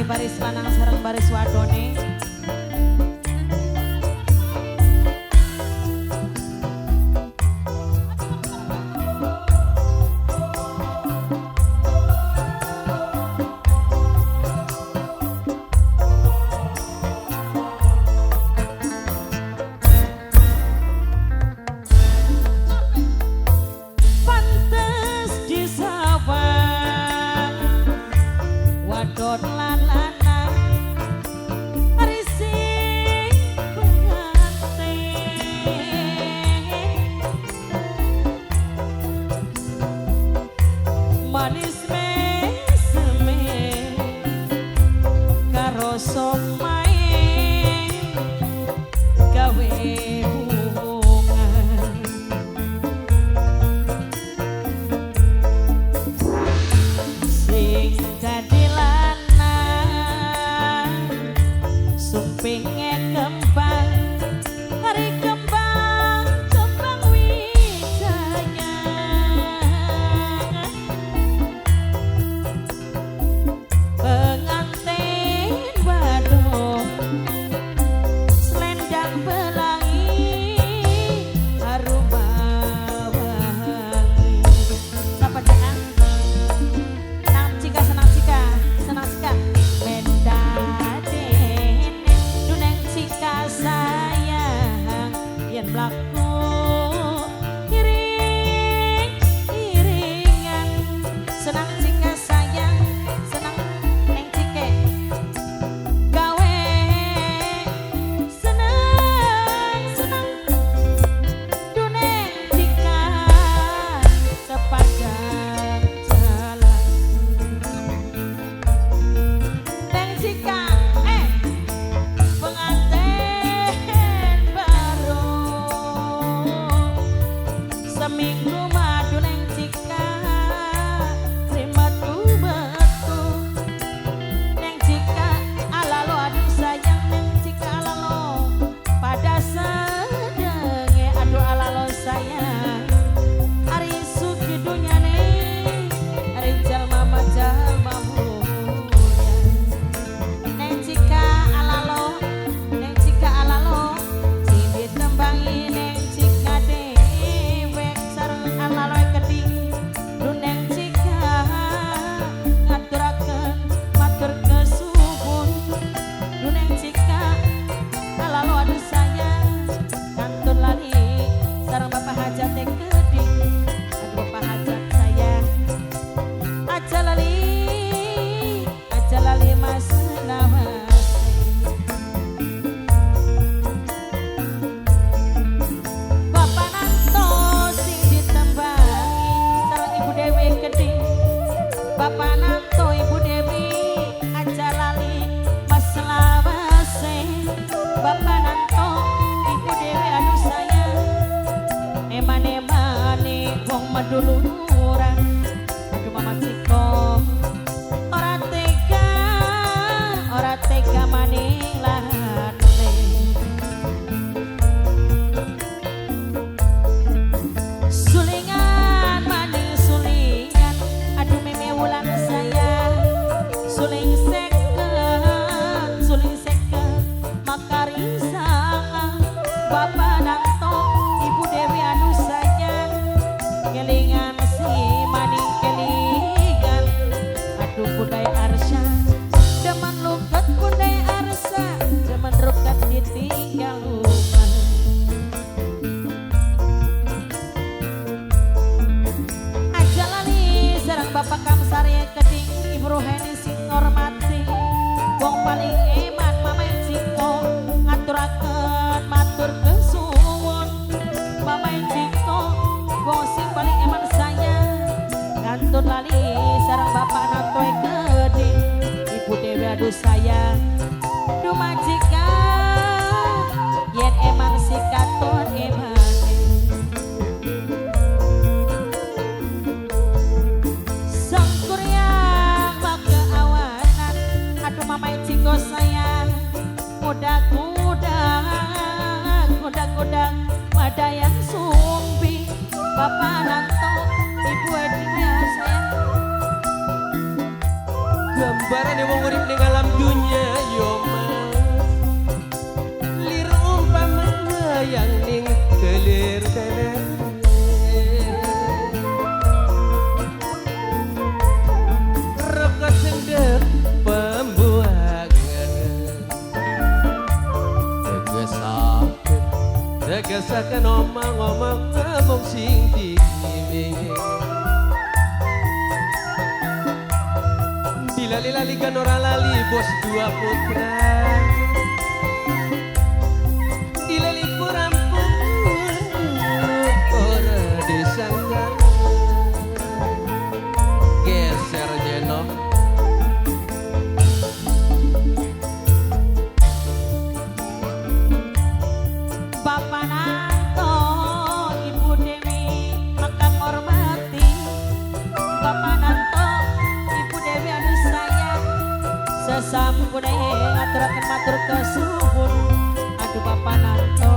baris lanang sareng baris wadone. Manis meseme karo somae gawe hubungan sing dadi lanang supinge kembang hari kembang kembang wijaya mlaku iring-iringan senang jika sayang senang neng cike gawe senang duneng jika sepanjang jalan neng jika seminggu madu neng cika terima tuh betu neng cika alalo aduh sayang neng cika alalo pada sedenge aduh alalo sayang hari suki dunya nih hari jalma jalma mulia neng cika alalo cibit tembangi neng cika deh alaloy keding luneng cika ngaturaken matur kesuwun luneng cika alalo aduh sayang kantun lali sareng bapak hajat keding aduh bapak hajat sayang aja lali mas nawas Bapak Nanto Ibu Dewi aja lali mas lawase Bapak Nanto Ibu Dewi aduh sayang emane wong meduluran aduh mama ciko ora tega maning lahane sulingan maning sulingan aduh meme wulan sayang suling seket makari sangang Bapak Nanto Ibu Dewi anu sayang kelingan si maning kelingan aduh kudai arsya demen lukat kudai arsa demen rukat ditinggal rumah aja lali sareng Bapak Kamsari keding Ibu Roheni sing ngormati wong paling eman Mama Ciko ngaturaken matur kesuwun Mama Ciko wong sing paling eman saya ngantun lali sareng Bapak Nanto keding Ibu Dewi aduh sayang duh majikan yen eman si katon eman Mama Ciko sayang kuda-kuda ada yang sumbi Bapak Nanto Ibu Edina sayang gambaran yang mau ngurip ning alam dunia biasakan omong-omong ngomong sing tinggi. Dilali-lali kan orang lali bos dua putra. Dilali kurampung ora disanggar. Geser jenok. Bapak Nanto, Ibu Dewi, maka hormati. Bapak Nanto, Ibu Dewi anu sayang, sesampune ngaturaken matur kesuwun. Aduh Bapak Nanto,